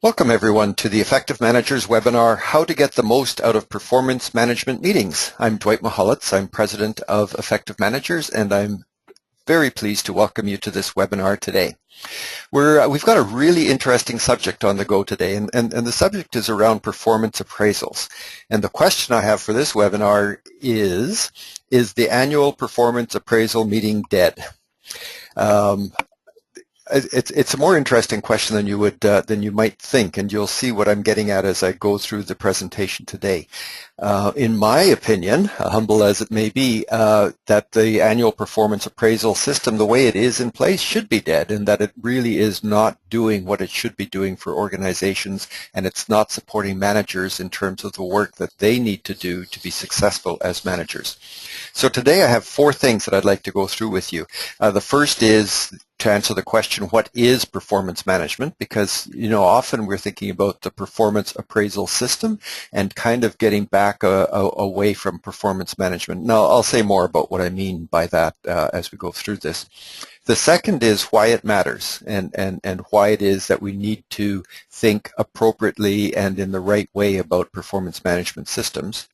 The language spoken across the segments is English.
Welcome everyone to the Effective Managers webinar, How to Get the Most Out of Performance Management Meetings. I'm Dwight Mahalitz, I'm President of Effective Managers, and I'm very pleased to welcome you to this webinar today. We've got a really interesting subject on the go today, and the subject is around performance appraisals. And the question I have for this webinar is the annual performance appraisal meeting dead? It's a more interesting question than you might think, and you'll see what I'm getting at as I go through the presentation today. In my opinion, humble as it may be, that the annual performance appraisal system, the way it is in place, should be dead, and that it really is not doing what it should be doing for organizations, and it's not supporting managers in terms of the work that they need to do to be successful as managers. So today I have four things that I'd like to go through with you. The first is to answer the question, what is performance management? Because, often we're thinking about the performance appraisal system and kind of getting back away from performance management. Now, I'll say more about what I mean by that as we go through this. The second is why it matters and why it is that we need to think appropriately and in the right way about performance management systems.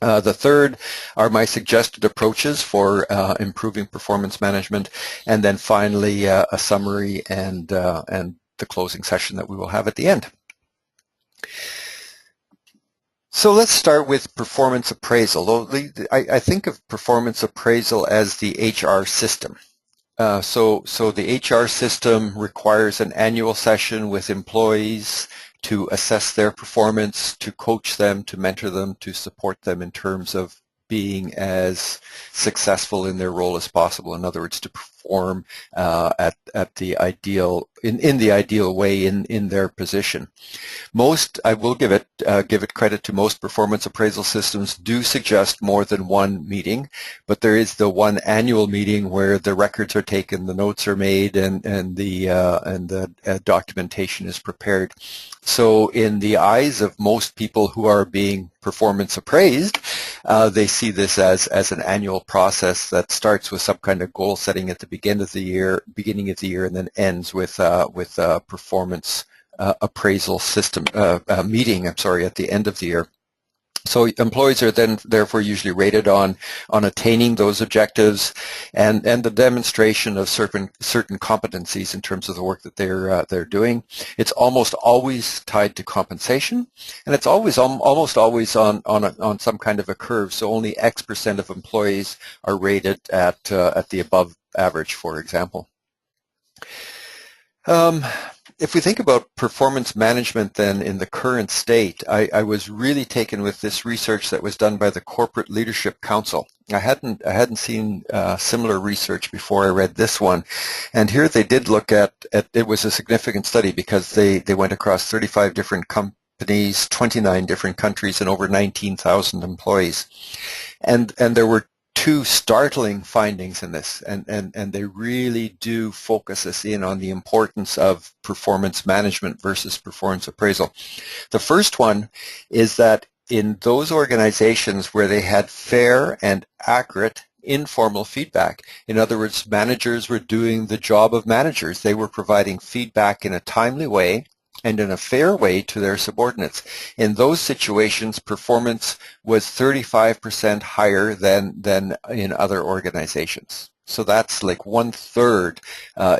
The third are my suggested approaches for improving performance management, and then finally a summary and the closing session that we will have at the end. So let's start with performance appraisal. I think of performance appraisal as the HR system. So the HR system requires an annual session with employees to assess their performance, to coach them, to mentor them, to support them in terms of being as successful in their role as possible. In other words, to perform at the ideal in the ideal way in their position. Most, I will give it credit to, most performance appraisal systems do suggest more than one meeting, but there is the one annual meeting where the records are taken, the notes are made, and the documentation is prepared. So in the eyes of most people who are being performance appraised, they see this as an annual process that starts with some kind of goal setting at the beginning of the year, and then ends with performance appraisal system meeting. At the end of the year. So employees are then therefore usually rated on attaining those objectives and the demonstration of certain competencies in terms of the work that they're doing. It's almost always tied to compensation, and it's almost always on some kind of a curve. So only X% of employees are rated at the above average, for example. If we think about performance management then in the current state, I was really taken with this research that was done by the Corporate Leadership Council. I hadn't seen similar research before I read this one, and here they did look at it was a significant study because they went across 35 different companies, 29 different countries, and over 19,000 employees, and there were two startling findings in this, and they really do focus us in on the importance of performance management versus performance appraisal. The first one is that in those organizations where they had fair and accurate informal feedback, in other words, managers were doing the job of managers. They were providing feedback in a timely way and in a fair way to their subordinates. In those situations, performance was 35% higher than in other organizations. So that's like 1/3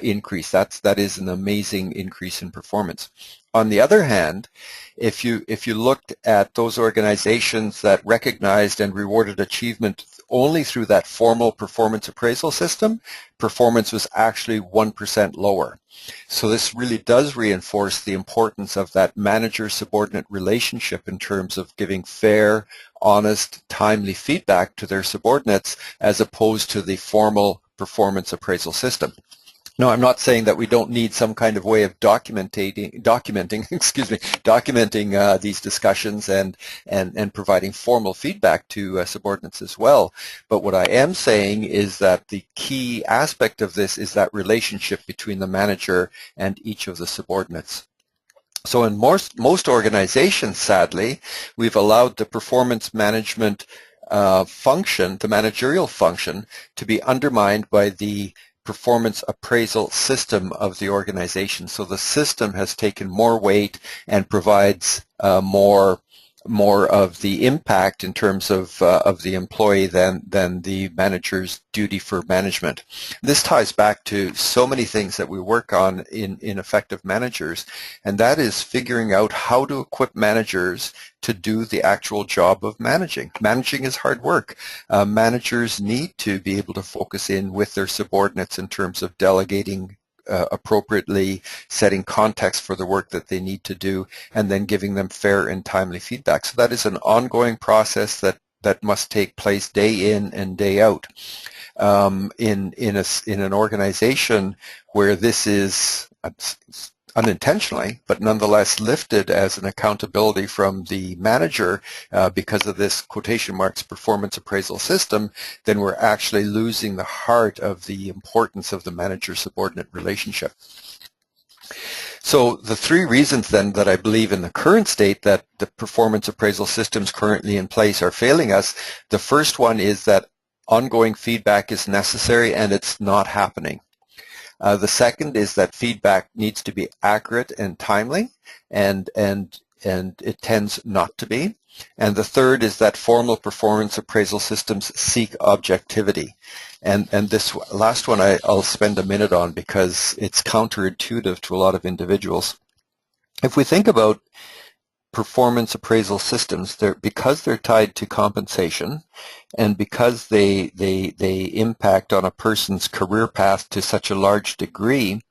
increase. That is an amazing increase in performance. On the other hand, if you looked at those organizations that recognized and rewarded achievement only through that formal performance appraisal system, performance was actually 1% lower. So this really does reinforce the importance of that manager-subordinate relationship in terms of giving fair, honest, timely feedback to their subordinates as opposed to the formal performance appraisal system. No, I'm not saying that we don't need some kind of way of documenting these discussions and providing formal feedback to subordinates as well. But what I am saying is that the key aspect of this is that relationship between the manager and each of the subordinates. So in most organizations, sadly, we've allowed the performance management function, the managerial function, to be undermined by the performance appraisal system of the organization. So the system has taken more weight and provides more of the impact in terms of the employee than the manager's duty for management. This ties back to so many things that we work on in effective managers, and that is figuring out how to equip managers to do the actual job of managing. Managing is hard work. Managers need to be able to focus in with their subordinates in terms of delegating appropriately, setting context for the work that they need to do, and then giving them fair and timely feedback. So that is an ongoing process that must take place day in and day out. In an organization where this is unintentionally, but nonetheless lifted as an accountability from the manager because of this quotation marks performance appraisal system, then we're actually losing the heart of the importance of the manager-subordinate relationship. So the three reasons then that I believe in the current state that the performance appraisal systems currently in place are failing us, the first one is that ongoing feedback is necessary and it's not happening. The second is that feedback needs to be accurate and timely, and it tends not to be. And the third is that formal performance appraisal systems seek objectivity. And this last one I'll spend a minute on because it's counterintuitive to a lot of individuals. If we think about performance appraisal systems, because they're tied to compensation and because they impact on a person's career path to such a large degree,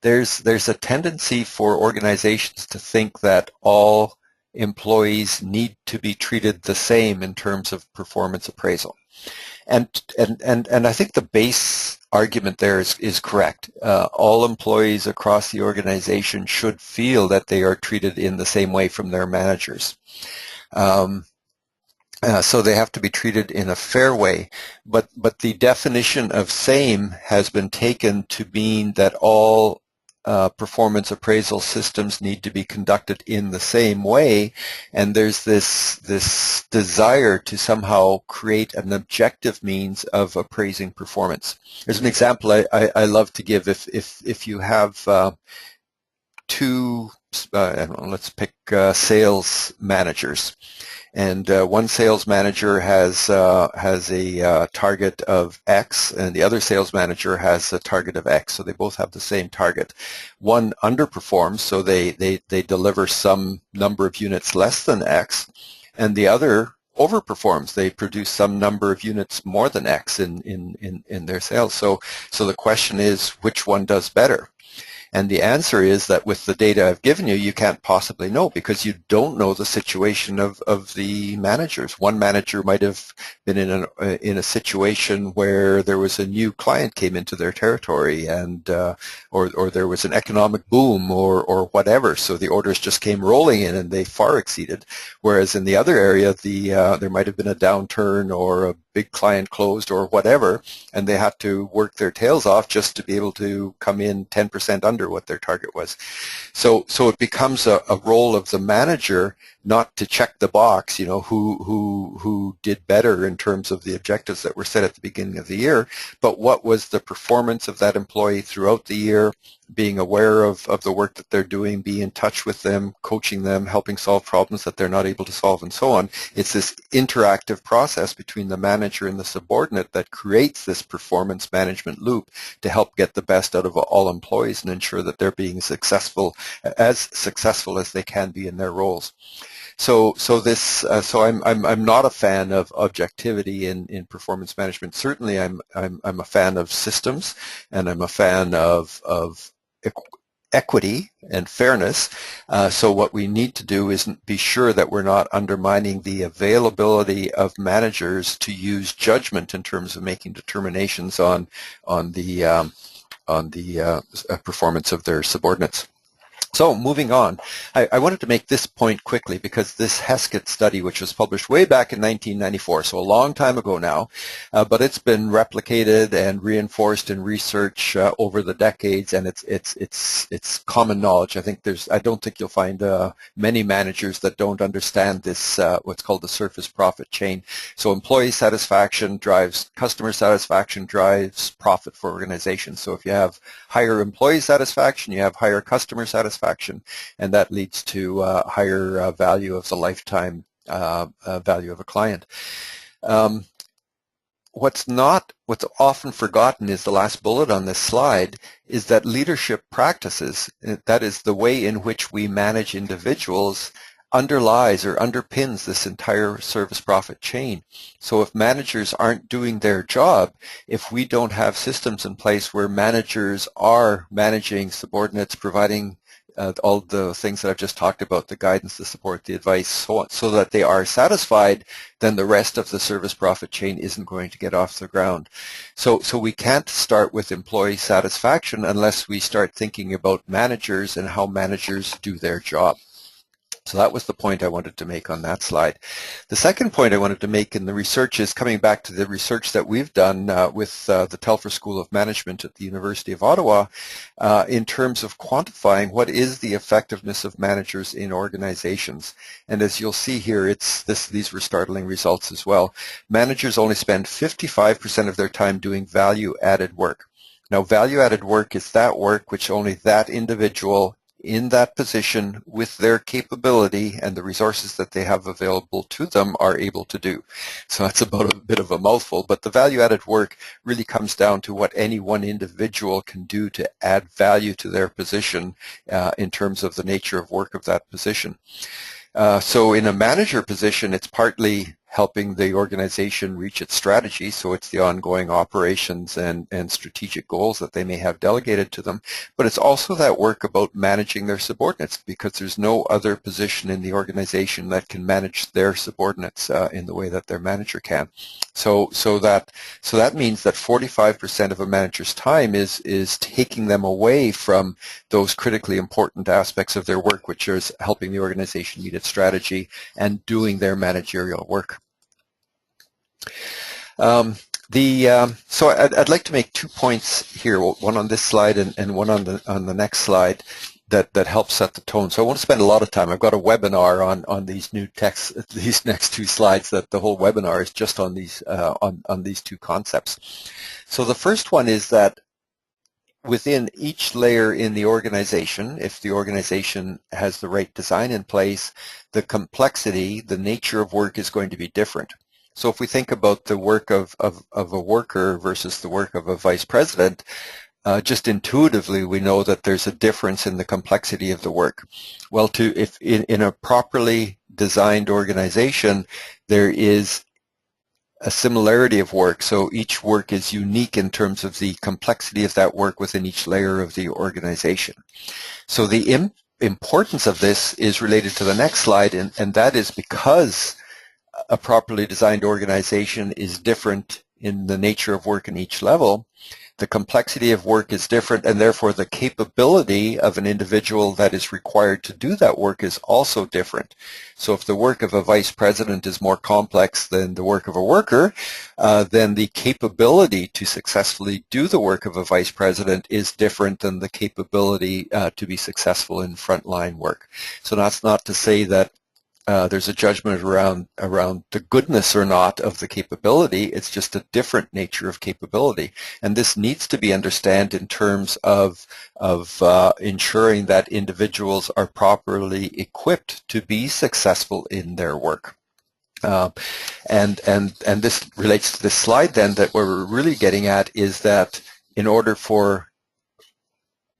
there's a tendency for organizations to think that all employees need to be treated the same in terms of performance appraisal. And I think the base argument there is correct. All employees across the organization should feel that they are treated in the same way from their managers. So they have to be treated in a fair way. But the definition of same has been taken to mean that all performance appraisal systems need to be conducted in the same way, and there's this desire to somehow create an objective means of appraising performance. There's an example I love to give. If you have two, I don't know, let's pick sales managers. And one sales manager has a target of X, and the other sales manager has a target of X. So they both have the same target. One underperforms, so they deliver some number of units less than X, and the other overperforms. They produce some number of units more than X in their sales. So the question is, which one does better? And the answer is that with the data I've given you, you can't possibly know because you don't know the situation of the managers. One manager might have been in a situation where there was a new client came into their territory, and or there was an economic boom or whatever. So the orders just came rolling in and they far exceeded. Whereas in the other area, there might have been a downturn or a big client closed or whatever, and they had to work their tails off just to be able to come in 10% under what their target was. So it becomes a role of the manager not to check the box, you know, who did better in terms of the objectives that were set at the beginning of the year, but what was the performance of that employee throughout the year, being aware of the work that they're doing, be in touch with them, coaching them, helping solve problems that they're not able to solve, and so on. It's this interactive process between the manager and the subordinate that creates this performance management loop to help get the best out of all employees and ensure that they're being successful as they can be in their roles. So I'm not a fan of objectivity in performance management. Certainly, I'm a fan of systems, and I'm a fan of equity and fairness. So what we need to do is be sure that we're not undermining the availability of managers to use judgment in terms of making determinations on the performance of their subordinates. So moving on, I wanted to make this point quickly because this Heskett study, which was published way back in 1994, so a long time ago now, but it's been replicated and reinforced in research over the decades, and it's common knowledge. I don't think you'll find many managers that don't understand this what's called the surface profit chain. So employee satisfaction drives customer satisfaction, drives profit for organizations. So if you have higher employee satisfaction, you have higher customer satisfaction, and that leads to higher value of the lifetime value of a client. What's often forgotten is the last bullet on this slide, is that leadership practices, that is the way in which we manage individuals, underlies or underpins this entire service profit chain. So if managers aren't doing their job, if we don't have systems in place where managers are managing subordinates, providing all the things that I've just talked about, the guidance, the support, the advice, so on, so that they are satisfied, then the rest of the service profit chain isn't going to get off the ground. So we can't start with employee satisfaction unless we start thinking about managers and how managers do their job. So that was the point I wanted to make on that slide. The second point I wanted to make in the research is coming back to the research that we've done with the Telfer School of Management at the University of Ottawa in terms of quantifying what is the effectiveness of managers in organizations. And as you'll see here, these were startling results as well. Managers only spend 55% of their time doing value-added work. Now, value-added work is that work which only that individual in that position with their capability and the resources that they have available to them are able to do. So that's about a bit of a mouthful, but the value-added work really comes down to what any one individual can do to add value to their position in terms of the nature of work of that position. So in a manager position, it's partly helping the organization reach its strategy, so it's the ongoing operations and strategic goals that they may have delegated to them, but it's also that work about managing their subordinates, because there's no other position in the organization that can manage their subordinates in the way that their manager can. So that means that 45% of a manager's time is taking them away from those critically important aspects of their work, which is helping the organization meet its strategy and doing their managerial work. So I'd like to make 2 points here, one on this slide and one on the next slide that helps set the tone. So I won't spend a lot of time. I've got a webinar on these new texts, these next 2 slides, that the whole webinar is just on these on these 2 concepts. So the first one is that within each layer in the organization, if the organization has the right design in place, the complexity, the nature of work is going to be different. So if we think about the work of a worker versus the work of a vice president, just intuitively we know that there's a difference in the complexity of the work. Well, if in a properly designed organization, there is a similarity of work, so each work is unique in terms of the complexity of that work within each layer of the organization. So the importance of this is related to the next slide, and that is because a properly designed organization is different in the nature of work in each level, the complexity of work is different, and therefore the capability of an individual that is required to do that work is also different. So if the work of a vice president is more complex than the work of a worker, then the capability to successfully do the work of a vice president is different than the capability to be successful in frontline work. So that's not to say that there's a judgment around the goodness or not of the capability. It's just a different nature of capability, and this needs to be understood in terms of ensuring that individuals are properly equipped to be successful in their work. And this relates to this slide then, that what we're really getting at is that in order for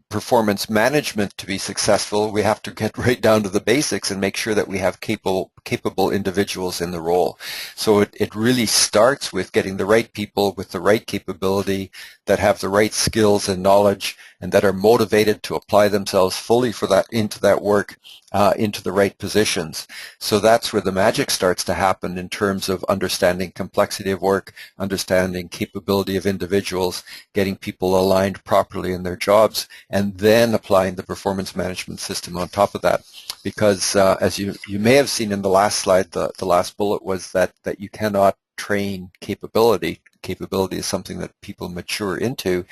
performance management to be successful, we have to get right down to the basics and make sure that we have capable capable individuals in the role. So it really starts with getting the right people with the right capability that have the right skills and knowledge and that are motivated to apply themselves fully for that into that work into the right positions. So that's where the magic starts to happen in terms of understanding complexity of work, understanding capability of individuals, getting people aligned properly in their jobs, and then applying the performance management system on top of that. Because as you may have seen in the last slide, the last bullet was that you cannot train capability. Capability is something that people mature into.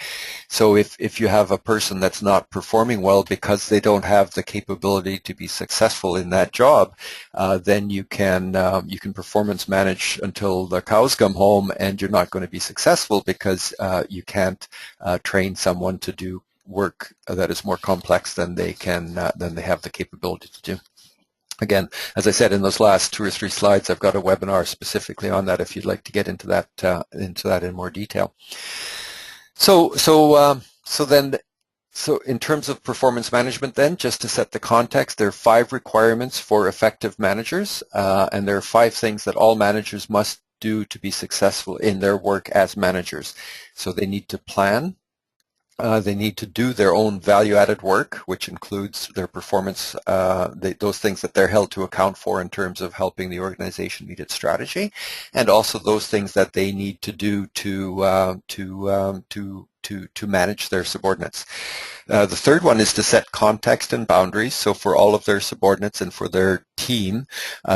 So if you have a person that's not performing well because they don't have the capability to be successful in that job, then you can performance manage until the cows come home, and you're not going to be successful because you can't train someone to do work that is more complex than they have the capability to do. Again, as I said in those last 2 or 3 slides, I've got a webinar specifically on that if you'd like to get into that in more detail. So in terms of performance management then, just to set the context, there are 5 requirements for effective managers, and there are 5 things that all managers must do to be successful in their work as managers. So they need to plan. They need to do their own value-added work, which includes their performance, those things that they're held to account for in terms of helping the organization meet its strategy, and also those things that they need to do to manage their subordinates. The third one is to set context and boundaries. So for all of their subordinates and for their team,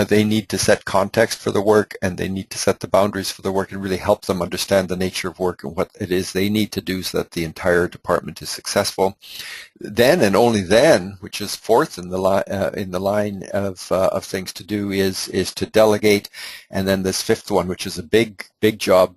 they need to set context for the work, and they need to set the boundaries for the work and really help them understand the nature of work and what it is they need to do so that the entire department is successful. Then and only then, which is fourth in the line of things to do, is to delegate. And then this fifth one, which is a big job,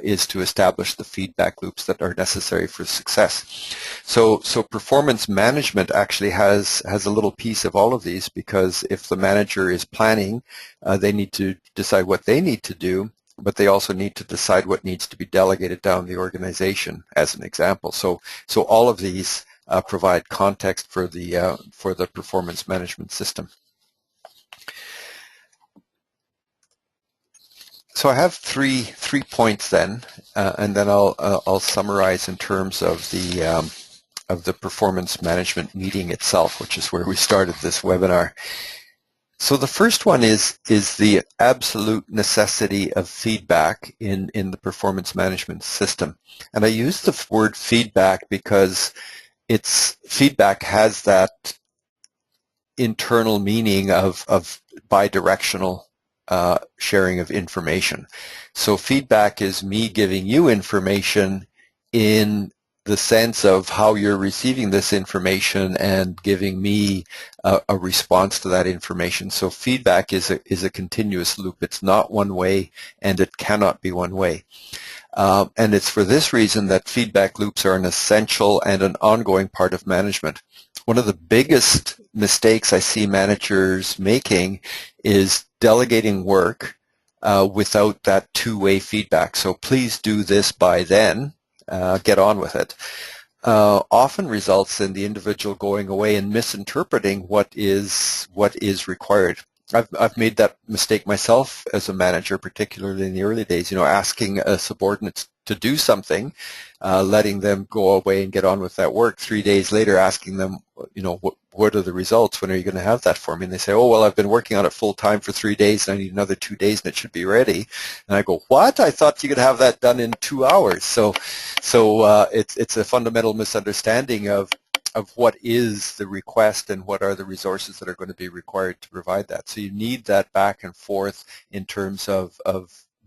is to establish the feedback loops that are necessary for success. So performance management actually has a little piece of all of these, because if the manager is planning, they need to decide what they need to do, but they also need to decide what needs to be delegated down the organization, as an example. So all of these provide context for the performance management system. So I have three points then, and then I'll summarize in terms of the performance management meeting itself, which is where we started this webinar. So the first one is the absolute necessity of feedback in the performance management system. And I use the word feedback because feedback has that internal meaning of bidirectional sharing of information. So feedback is me giving you information in the sense of how you're receiving this information and giving me a response to that information. So feedback is a continuous loop. It's not one way, and it cannot be one way. And it's for this reason that feedback loops are an essential and an ongoing part of management. One of the biggest mistakes I see managers making is delegating work without that two-way feedback. So please do this by then. Get on with it. Often results in the individual going away and misinterpreting what is required. I've made that mistake myself as a manager, particularly in the early days. Asking a subordinate to do something, letting them go away and get on with that work. 3 days later, asking them, what are the results? When are you going to have that for me? And they say, oh, well, I've been working on it full time for 3 days, and I need another 2 days, and it should be ready. And I go, what? I thought you could have that done in 2 hours. So it's a fundamental misunderstanding of what is the request and what are the resources that are going to be required to provide that. So you need that back and forth in terms of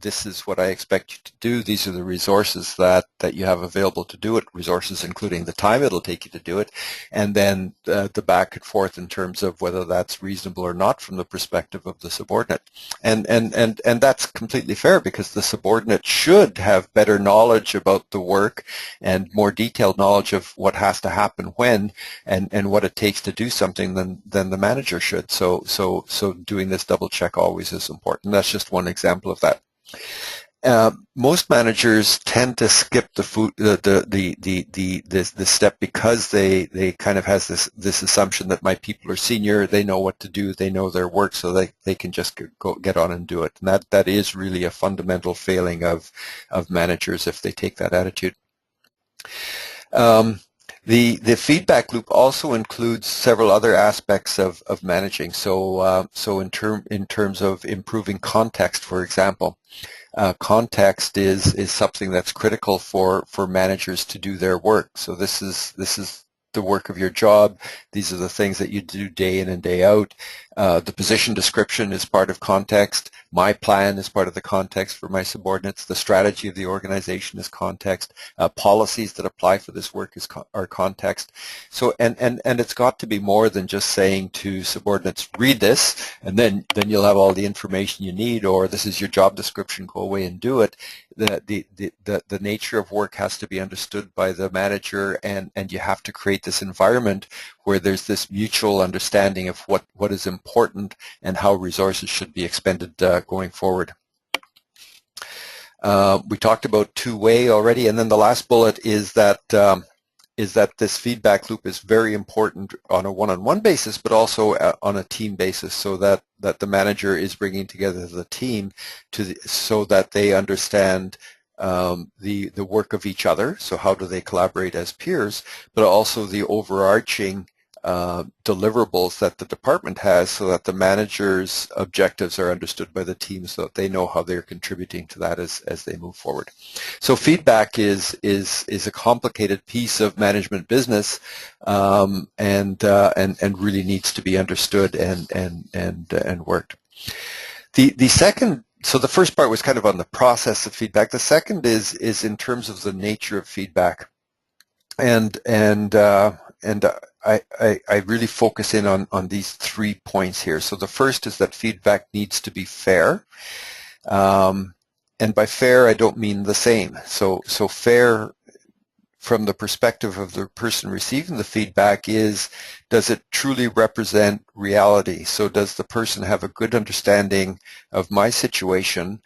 this is what I expect you to do. These are the resources that you have available to do it, resources including the time it'll take you to do it, and then the back and forth in terms of whether that's reasonable or not from the perspective of the subordinate. And that's completely fair, because the subordinate should have better knowledge about the work and more detailed knowledge of what has to happen when and what it takes to do something than the manager should. So doing this double check always is important. That's just one example of that. Most managers tend to skip the step because they kind of has this assumption that my people are senior, they know what to do, they know their work, so they can just get on and do it. And that is really a fundamental failing of managers if they take that attitude. The feedback loop also includes several other aspects of managing. So in terms of improving context, for example. Context is something that's critical for managers to do their work. So this is the work of your job. These are the things that you do day in and day out. The position description is part of context. My plan is part of the context for my subordinates. The strategy of the organization is context. Policies that apply for this work are context. So and it's got to be more than just saying to subordinates, read this, and then you'll have all the information you need, or this is your job description, go away and do it. The nature of work has to be understood by the manager, and you have to create this environment where there's this mutual understanding of what is important and how resources should be expended going forward. We talked about two-way already, and then the last bullet is that this feedback loop is very important on a one-on-one basis, but also on a team basis, so that the manager is bringing together the team so that they understand the work of each other. So how do they collaborate as peers, but also the overarching deliverables that the department has, so that the manager's objectives are understood by the team, so that they know how they're contributing to that as they move forward. So feedback is a complicated piece of management business, and really needs to be understood and worked. The second. So the first part was kind of on the process of feedback. The second is in terms of the nature of feedback, and I really focus in on these 3 points here. So the first is that feedback needs to be fair, and by fair I don't mean the same. So fair from the perspective of the person receiving the feedback is, does it truly represent reality? So does the person have a good understanding of my situation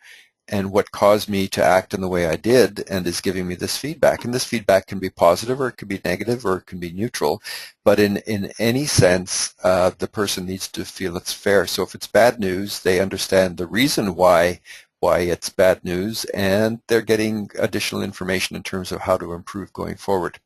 and what caused me to act in the way I did, and is giving me this feedback? And this feedback can be positive, or it can be negative, or it can be neutral. But in any sense, the person needs to feel it's fair. So if it's bad news, they understand the reason why it's bad news, and they're getting additional information in terms of how to improve going forward.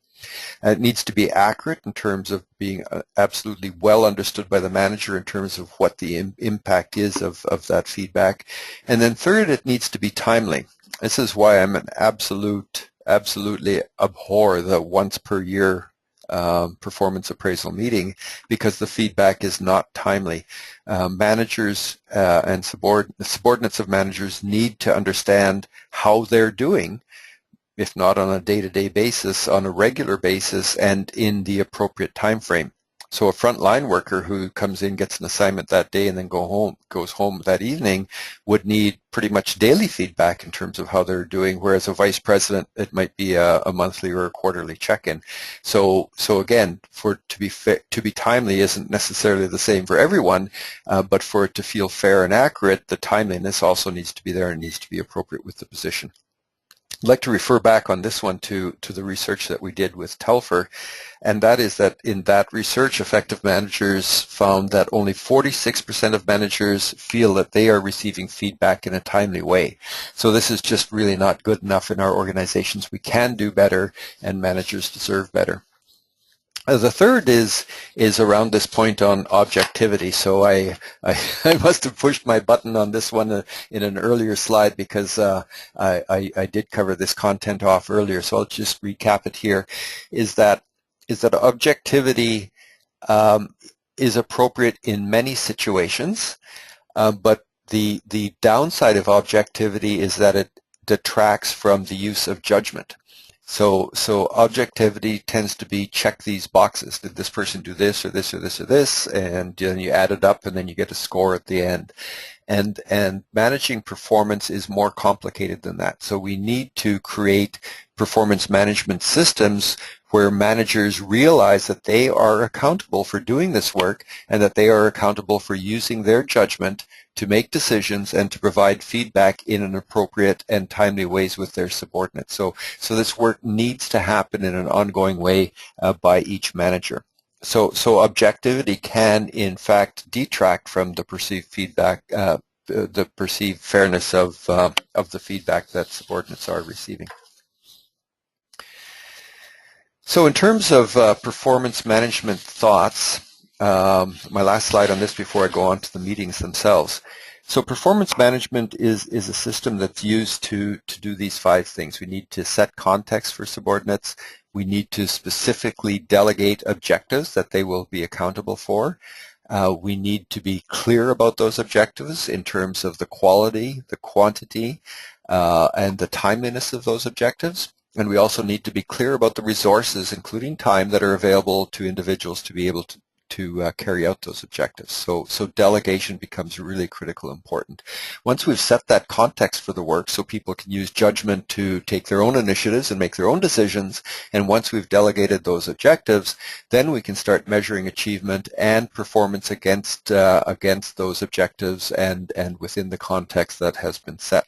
And it needs to be accurate in terms of being absolutely well understood by the manager in terms of what the impact is of that feedback. And then third, it needs to be timely. This is why I'm an absolutely abhor the once per year performance appraisal meeting, because the feedback is not timely. Managers and subordinates of managers need to understand how they're doing, if not on a day-to-day basis, on a regular basis, and in the appropriate time frame. So a frontline worker who comes in, gets an assignment that day, and then goes home that evening would need pretty much daily feedback in terms of how they're doing, whereas a vice president, it might be a monthly or a quarterly check-in. So again, to be timely isn't necessarily the same for everyone, but for it to feel fair and accurate, the timeliness also needs to be there and needs to be appropriate with the position. I'd like to refer back on this one to the research that we did with Telfer, and that is that in that research, effective managers found that only 46% of managers feel that they are receiving feedback in a timely way. So this is just really not good enough in our organizations. We can do better, and managers deserve better. The third is around this point on objectivity. So I must have pushed my button on this one in an earlier slide, because I did cover this content off earlier. So I'll just recap it here. Is that objectivity is appropriate in many situations, but the downside of objectivity is that it detracts from the use of judgment. So objectivity tends to be, check these boxes. Did this person do this or this or this or this? And then you add it up, and then you get a score at the end. And managing performance is more complicated than that. So we need to create performance management systems where managers realize that they are accountable for doing this work and that they are accountable for using their judgment to make decisions and to provide feedback in an appropriate and timely ways with their subordinates. So this work needs to happen in an ongoing way by each manager. So objectivity can, in fact, detract from the perceived feedback, the perceived fairness of the feedback that subordinates are receiving. So in terms of performance management thoughts, my last slide on this before I go on to the meetings themselves. So performance management is a system that's used to do these 5 things. We need to set context for subordinates. We need to specifically delegate objectives that they will be accountable for. We need to be clear about those objectives in terms of the quality, the quantity, and the timeliness of those objectives. And we also need to be clear about the resources, including time, that are available to individuals to be able to carry out those objectives. So delegation becomes really critical important. Once we've set that context for the work so people can use judgment to take their own initiatives and make their own decisions, and once we've delegated those objectives, then we can start measuring achievement and performance against those objectives and within the context that has been set.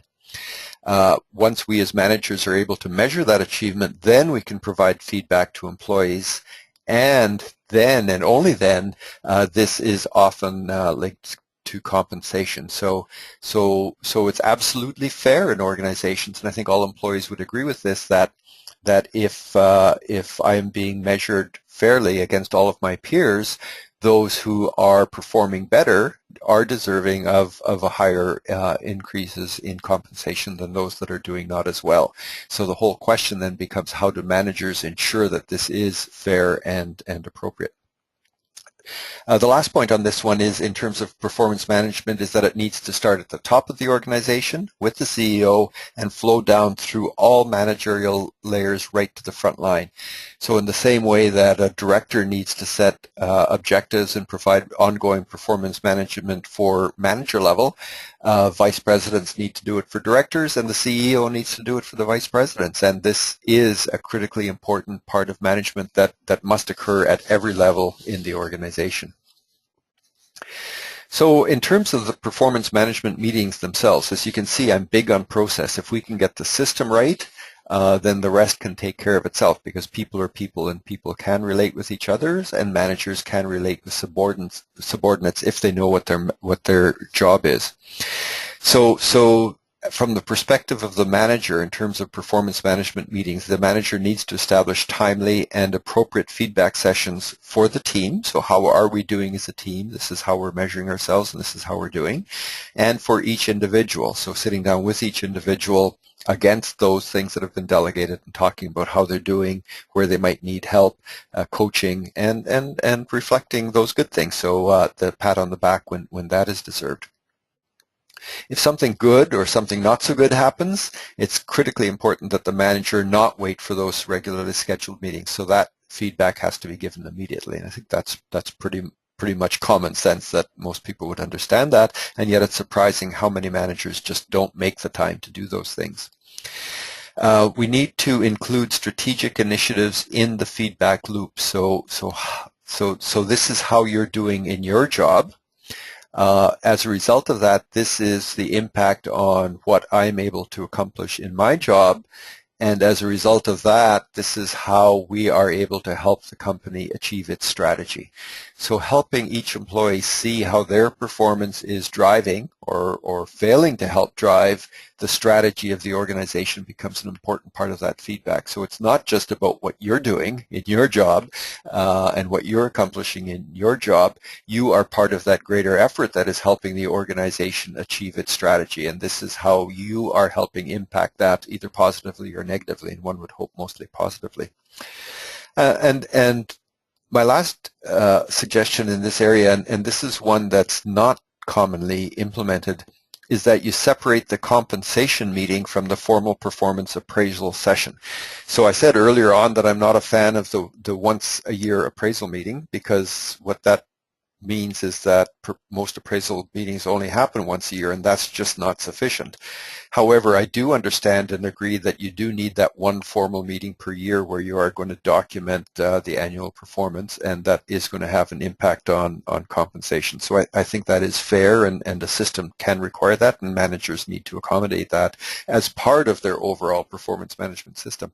Once we as managers are able to measure that achievement, then we can provide feedback to employees, and then, and only then, this is often linked to compensation. So it's absolutely fair in organizations, and I think all employees would agree with this, that if I am being measured fairly against all of my peers, those who are performing better are deserving of a higher increases in compensation than those that are doing not as well. So the whole question then becomes, how do managers ensure that this is fair and appropriate? The last point on this one is, in terms of performance management, is that it needs to start at the top of the organization with the CEO and flow down through all managerial layers right to the front line. So in the same way that a director needs to set objectives and provide ongoing performance management for manager level, vice presidents need to do it for directors, and the CEO needs to do it for the vice presidents. And this is a critically important part of management that must occur at every level in the organization. So in terms of the performance management meetings themselves, as you can see, I'm big on process. If we can get the system right, then the rest can take care of itself, because people are people and people can relate with each other, and managers can relate with subordinates if they know what their job is. So from the perspective of the manager, in terms of performance management meetings, the manager needs to establish timely and appropriate feedback sessions for the team. So how are we doing as a team? This is how we're measuring ourselves, and this is how we're doing. And for each individual, so sitting down with each individual against those things that have been delegated and talking about how they're doing, where they might need help, coaching, and reflecting those good things. So the pat on the back when that is deserved. If something good or something not so good happens, it's critically important that the manager not wait for those regularly scheduled meetings. So that feedback has to be given immediately. And I think that's pretty much common sense, that most people would understand that, and yet it's surprising how many managers just don't make the time to do those things. We need to include strategic initiatives in the feedback loop. So this is how you're doing in your job. As a result of that, this is the impact on what I'm able to accomplish in my job. And as a result of that, this is how we are able to help the company achieve its strategy. So helping each employee see how their performance is driving or failing to help drive the strategy of the organization becomes an important part of that feedback. So it's not just about what you're doing in your job and what you're accomplishing in your job. You are part of that greater effort that is helping the organization achieve its strategy. And this is how you are helping impact that, either positively or negatively, and one would hope mostly positively. And my last suggestion in this area, and this is one that's not commonly implemented, is that you separate the compensation meeting from the formal performance appraisal session. So I said earlier on that I'm not a fan of the once a year appraisal meeting, because what that means is that most appraisal meetings only happen once a year, and that's just not sufficient. However, I do understand and agree that you do need that one formal meeting per year where you are going to document the annual performance, and that is going to have an impact on compensation. So I think that is fair, and the system can require that, and managers need to accommodate that as part of their overall performance management system.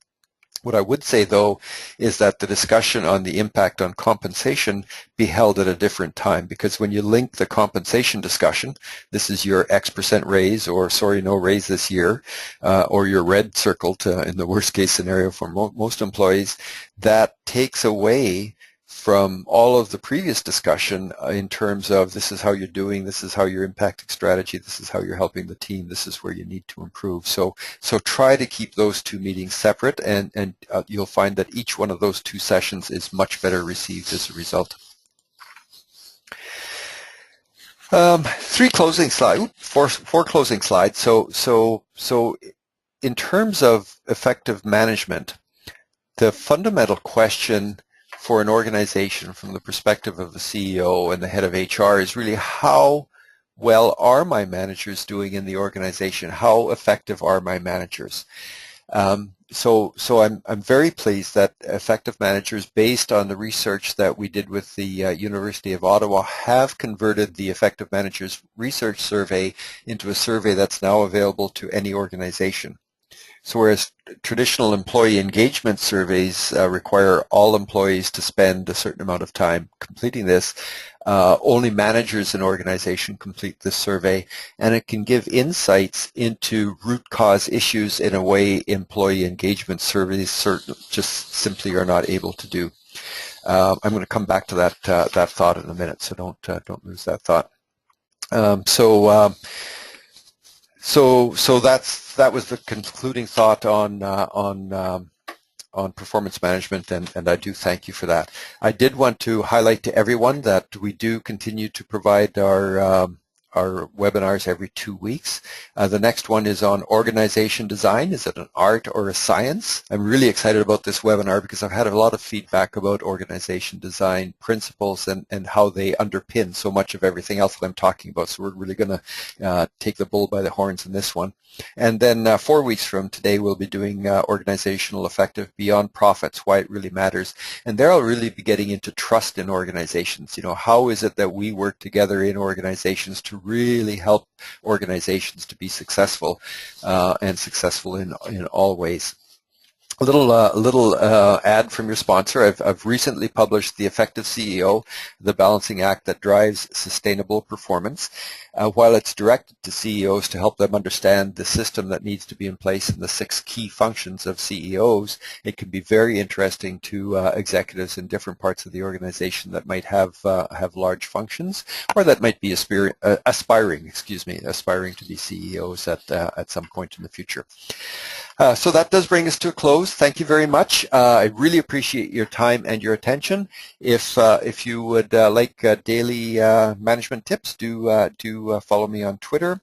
What I would say, though, is that the discussion on the impact on compensation be held at a different time, because when you link the compensation discussion, this is your X% raise, or sorry, no raise this year, or your red circled in the worst case scenario for most employees, that takes away from all of the previous discussion in terms of this is how you're doing, this is how you're impacting strategy, this is how you're helping the team, this is where you need to improve. So try to keep those two meetings separate, and you'll find that each one of those two sessions is much better received as a result. Four closing slides. So in terms of effective management, the fundamental question for an organization from the perspective of the CEO and the head of HR is really, how well are my managers doing in the organization? How effective are my managers? So I'm very pleased that effective managers, based on the research that we did with the University of Ottawa, have converted the effective managers research survey into a survey that's now available to any organization. So whereas traditional employee engagement surveys require all employees to spend a certain amount of time completing this, only managers in organization complete this survey, and it can give insights into root cause issues in a way employee engagement surveys just simply are not able to do. I'm going to come back to that thought in a minute, so don't lose that thought. So that was the concluding thought on performance management, and I do thank you for that. I did want to highlight to everyone that we do continue to provide our webinars every 2 weeks. The next one is on organization design. Is it an art or a science? I'm really excited about this webinar because I've had a lot of feedback about organization design principles and how they underpin so much of everything else that I'm talking about. So we're really going to take the bull by the horns in this one. And then 4 weeks from today, we'll be doing organizational effective beyond profits, why it really matters. And there I'll really be getting into trust in organizations. You know, how is it that we work together in organizations to really help organizations to be successful and successful in all ways. A little ad from your sponsor. I've recently published The Effective CEO, the balancing act that drives sustainable performance. While it's directed to CEOs to help them understand the system that needs to be in place and the 6 key functions of CEOs, it can be very interesting to executives in different parts of the organization that might have large functions, or that might be aspiring to be CEOs at some point in the future. So that does bring us to a close. Thank you very much. I really appreciate your time and your attention. If you would like daily management tips, do follow me on Twitter.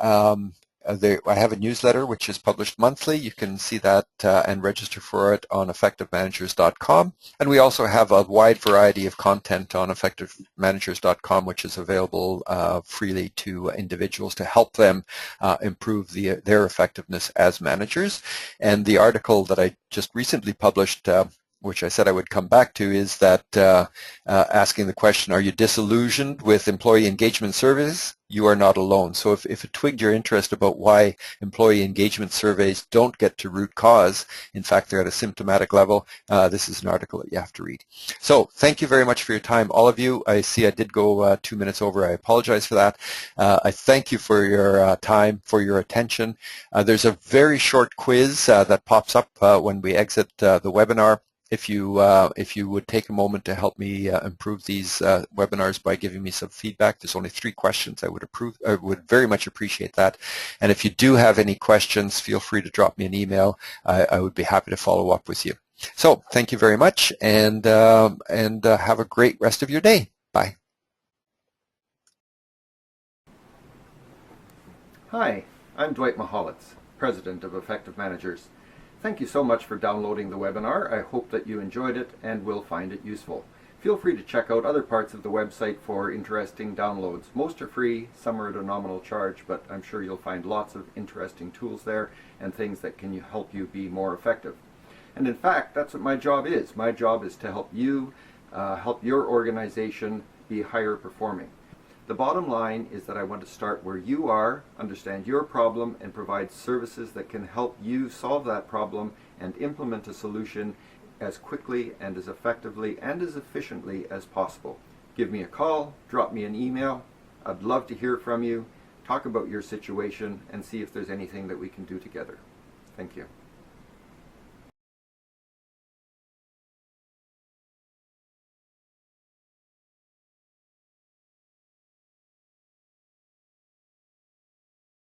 I have a newsletter which is published monthly. You can see that and register for it on effectivemanagers.com. And we also have a wide variety of content on effectivemanagers.com, which is available freely to individuals to help them improve their effectiveness as managers. And the article that I just recently published, which I said I would come back to, is that asking the question, are you disillusioned with employee engagement surveys? You are not alone. So if it twigged your interest about why employee engagement surveys don't get to root cause, in fact they're at a symptomatic level, this is an article that you have to read. So thank you very much for your time, all of you. I see I did go 2 minutes over. I apologize for that. I thank you for your time, for your attention. There's a very short quiz that pops up when we exit the webinar. If you would take a moment to help me improve these webinars by giving me some feedback. There's only 3 questions. I would very much appreciate that. And if you do have any questions, feel free to drop me an email. I would be happy to follow up with you. So thank you very much, and have a great rest of your day. Bye. Hi, I'm Dwight Mahalitz, President of Effective Managers. Thank you so much for downloading the webinar. I hope that you enjoyed it and will find it useful. Feel free to check out other parts of the website for interesting downloads. Most are free, some are at a nominal charge, but I'm sure you'll find lots of interesting tools there and things that can help you be more effective. And in fact, that's what my job is. My job is to help you, help your organization be higher performing. The bottom line is that I want to start where you are, understand your problem, and provide services that can help you solve that problem and implement a solution as quickly and as effectively and as efficiently as possible. Give me a call, drop me an email. I'd love to hear from you, talk about your situation, and see if there's anything that we can do together. Thank you.